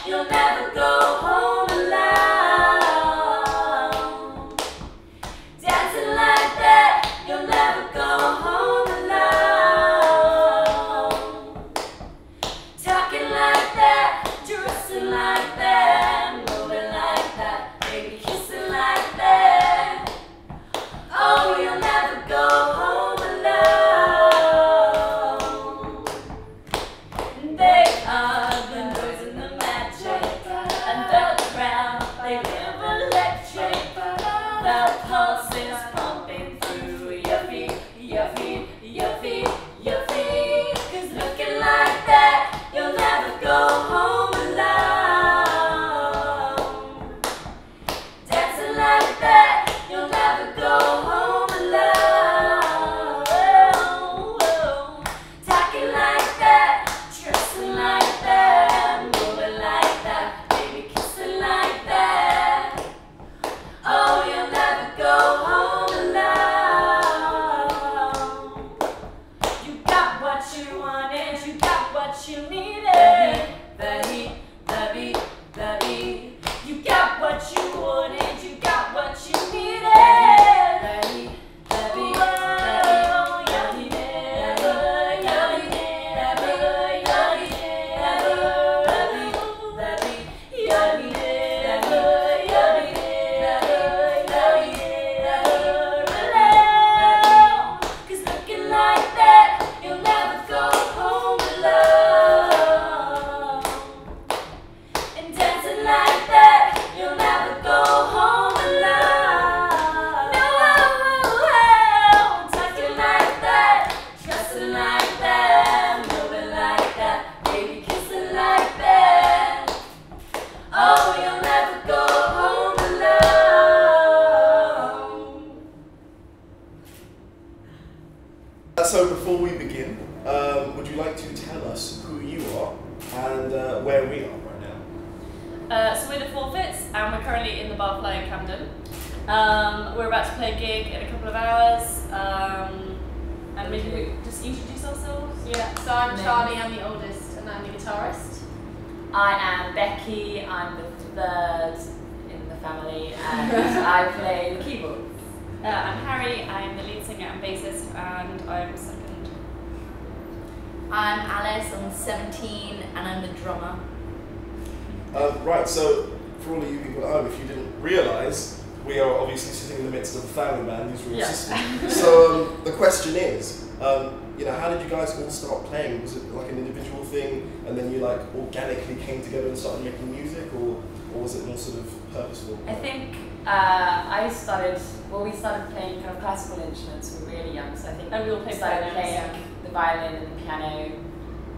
you'll never go home alone. Dancing like that, you'll never go home alone. Talking like that, dressing like that, moving like that, baby kissing like that. Oh, you'll never go home alone. They are the noise and the magic, and the crowd, they live electric. The pulse is pumping through your feet, your feet, your feet, your feet. 'Cause looking like that, you'll never go home alone. Dancing like that, you'll never go home alone. Talking like that, dressing like that, moving like that, baby kissing like that. Oh, you'll never go home alone. You got what you wanted, you got what you needed. The heat, the beat, the beat. You got what you wanted, you got what you needed. The heat, the beat, the beat. Cause looking like that, you'll never go home alone. And dancing like that, you'll never go home alone. No, talking like that, dressing like that, moving like that, baby kissing like that. Oh, you'll never go home alone. So before we begin, would you like to tell us who you are and where we are right now? So we're the Fourfits, and we're currently in the Barfly in Camden. We're about to play a gig in a couple of hours, and maybe we just introduce ourselves. Yeah, so I'm Charlie, I'm the oldest, and I'm the guitarist. I am Becky, I'm the third in the family, and I play the keyboards. I'm Harry, I'm the lead singer and bassist, and I'm second. I'm Alice, I'm 17, and I'm the drummer. Right, so for all of you people at home, if you didn't realise, we are obviously sitting in the midst of a family band who's real system. So the question is, you know, how did you guys all start playing? Was it like an individual thing, and then you like organically came together and started making music, or was it more sort of purposeful? I think we started playing kind of classical instruments when we were really young, so I think And we all we played started violin. playing the violin and the piano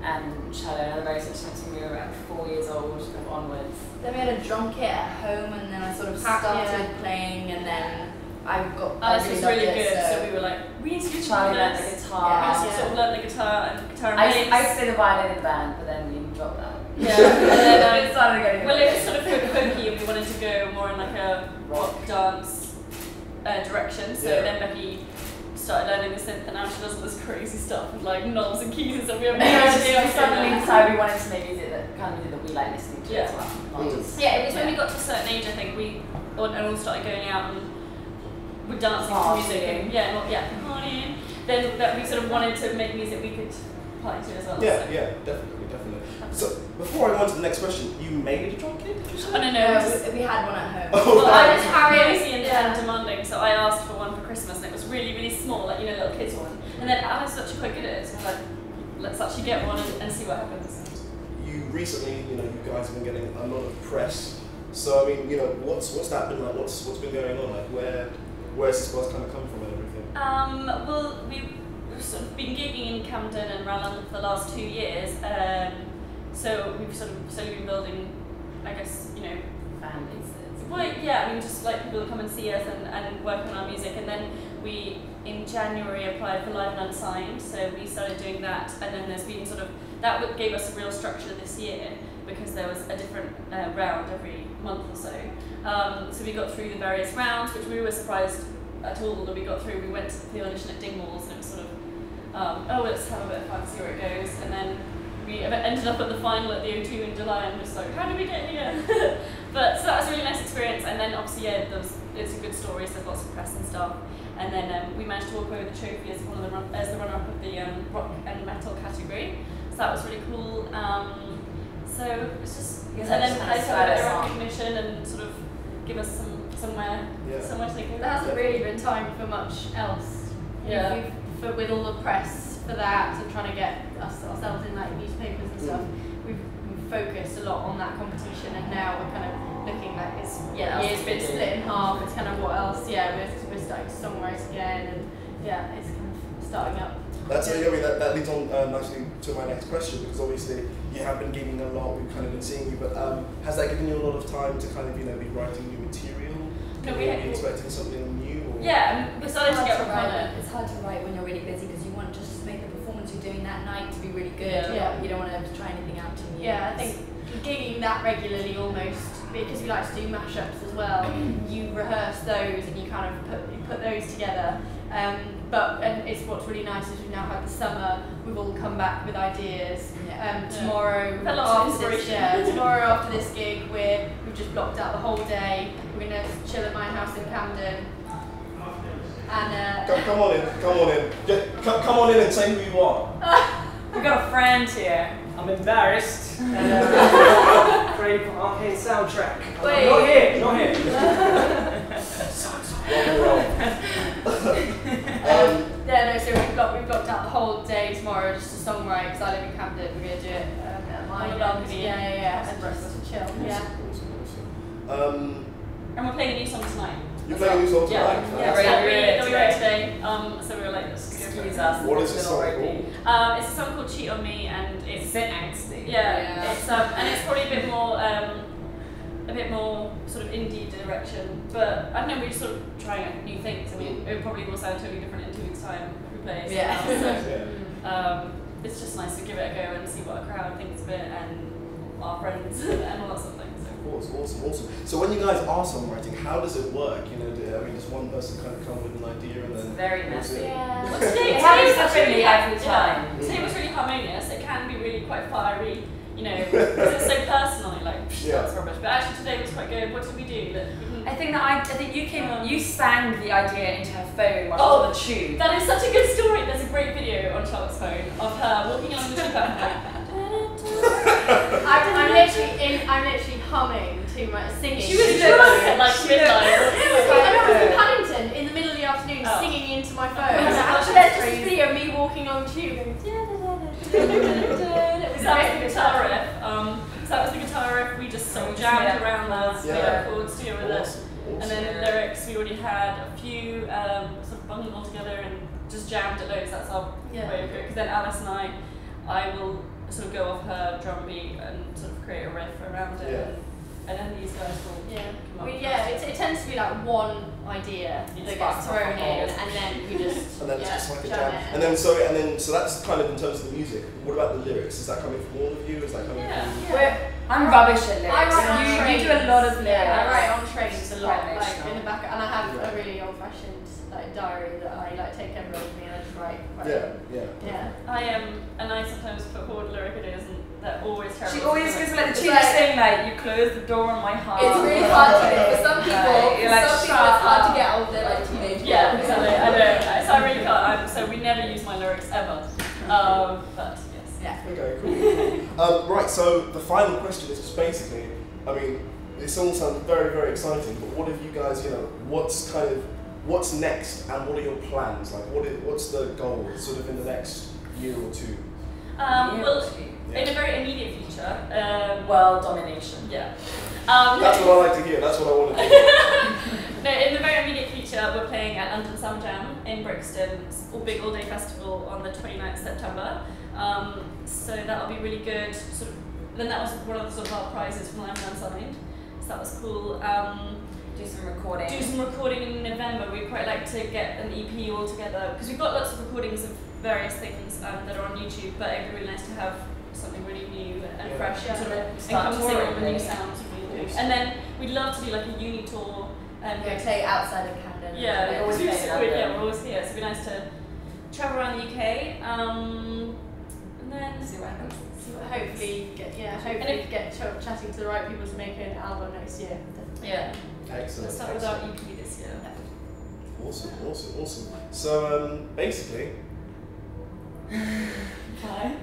and cello and other various instruments when we were about 4 years old kind of onwards. Then we had a drum kit at home, and then I sort of started playing, and then I got. Alice was really loved it, good, so we were like, we need to do Charlie learned this. the We guitar. also sort of learned the guitar and bass. I used to play the violin in the band, but then we dropped that. Yeah, and then It started getting well, it was sort of folky, and we wanted to go more in like a rock dance direction. So Yeah. then Becky started learning the synth, and now she does all this crazy stuff with like knobs and keys and stuff. We have no And then we idea. just suddenly decided we wanted to make music that kind of music that we like listening to as well. Not just, Yeah, it was when we got to a certain age, I think, we all started going out and we're dancing to music. And, partying. Then that we sort of wanted to make music we could party to as well. Yeah, so. yeah, definitely. So before I go on to the next question, you made a drum kit? Did you say? Oh, no, we had one at home. Oh, well, I was right. crazy and demanding, so I asked for one for Christmas, and it was really, really small, like, you know, little kids one. And then Alice was actually quite good at it, so I was like, let's actually get one and see what happens. You recently, you know, you guys have been getting a lot of press. So I mean, you know, what's that been like? What's been going on? Like, where's this buzz kind of come from and everything? Well, we've sort of been gigging in Camden and around London for the last 2 years. So we've sort of slowly been building, I guess, you know, fan bases. well, yeah, I mean, just like people that come and see us and work on our music. And then we, in January, applied for Live and Unsigned, so we started doing that. And then there's been sort of, that gave us a real structure this year, because there was a different round every month or so. So we got through the various rounds, which we were surprised at all that we got through. We went to the audition at Dingwalls, and it was sort of, oh, let's have a bit of fun, see where it goes. And then we ended up at the final at the O2 in July and just like, how did we get here? But so that was a really nice experience, and then obviously it's a good story, so there's lots of press and stuff. And then we managed to walk away with the trophy as the runner-up of the rock and metal category. So that was really cool. So it's just, and then I had a bit of recognition and sort of give us somewhere to go. There hasn't really been time for much else. Yeah. With all the press for that and trying to get ourselves in like newspapers and stuff, we've focused a lot on that competition, and now we're kind of looking like it's year's been split in half. It's kind of what else? Yeah, we're starting to songwrite again, and it's kind of starting up. That's that leads on nicely to my next question, because obviously you have been gigging a lot. We've kind of been seeing you, but has that given you a lot of time to kind of be writing new material? No, are you expecting something new? Or? Yeah, we're starting to get It's hard to write when you're really busy because you want just to make the performance you're doing that night to be really good. Yeah. You don't want to try anything out too new. Yeah, I think gigging that regularly almost, because we like to do mashups as well, you rehearse those and you kind of put those together. And it's what's really nice is we've now had the summer, we've all come back with ideas. Tomorrow after this gig we've just blocked out the whole day. We're gonna chill at my house in Camden. And come on in. Come on in and say who you are. We've got a friend here. I'm embarrassed. Great from Archean Soundtrack. Not here. So we've blocked out the whole day tomorrow just to songwrite, because I live in Camden. We're going to do it at my balcony. And just chill. And we're playing a new song tonight. You're playing a new song tonight? We wrote today, so we were like, excuse us. What is this song called? It's a song called Cheat on Me, and it's a bit angsty. Yeah. It's and it's probably a bit more sort of indie direction, but I don't know, we're just sort of trying out new things. I mean, it probably will sound totally different in 2 weeks' time if we play. So it's just nice to give it a go and see what a crowd thinks of it, and our friends and all that sort of thing. Awesome. So when you guys are songwriting, how does it work? Does one person kind of come with an idea and then? It's very messy. Well, today was really harmonious. It can be really quite fiery, because it's so personal. That's rubbish. But actually today was quite good. What did we do? I think you sang the idea into her phone while on the tube. That is such a good story. There's a great video on Charlotte's phone of her walking along the tube. I'm literally humming to my singing. She was drunk at like midnight. I was in Paddington in the middle of the afternoon singing into my phone. There's just a video of me walking on the tube going That was the guitar riff. That was the guitar riff. We just sort of jammed around the chords to go with it. And then the lyrics, we already had a few sort of bung them all together and just jammed at loads. That's our way of doing it. Because then Alice and I will sort of go off her drum beat and sort of create a riff around it. And then these guys will come up. It tends to be like one idea that gets thrown in, and then we just and then it's just like a jam. And then so that's kind of in terms of the music. What about the lyrics? Is that coming from all of you? Is that coming from? I'm rubbish at lyrics. I write on trains. You do a lot of lyrics. I write on trains a lot, Like in the back, and I have a really old-fashioned diary that I take everywhere with me, and I just write. I sometimes put forward lyric ideas, and they're always terrible. She always gives me the cheapest thing, you close the door on my heart. It's really hard to do. For some people, it's hard to get over their teenage. Yeah, exactly. I know. So I really can't. So we never use my lyrics ever. But yes. Okay, cool. Right. So the final question is just basically, this all sounds very, very exciting. But what have you guys, what's next, and what are your plans? What's the goal, sort of in the next year or two? In a very immediate future, world domination. Yeah. That's what I like to hear. That's what I want to hear. No, in the very immediate future, we're playing at London Summer Jam in Brixton, big all-day festival on the 29th September. So that'll be really good. Then that was one of the sort of our prizes from Live and Unsigned. So that was cool. Do some recording. Do some recording in November. We'd quite like to get an EP all together, because we've got lots of recordings of various things that are on YouTube, but it'd be really nice to have something really new and fresh and sort of encompassing all the new sounds. And then we'd love to do like a uni tour and play outside of Camden. We're always here, so it'd be nice to travel around the UK and then see what happens. hopefully get chatting to the right people to make an album next year. Yeah. Excellent. Let's start with our EP this year. Awesome. So basically. Bye.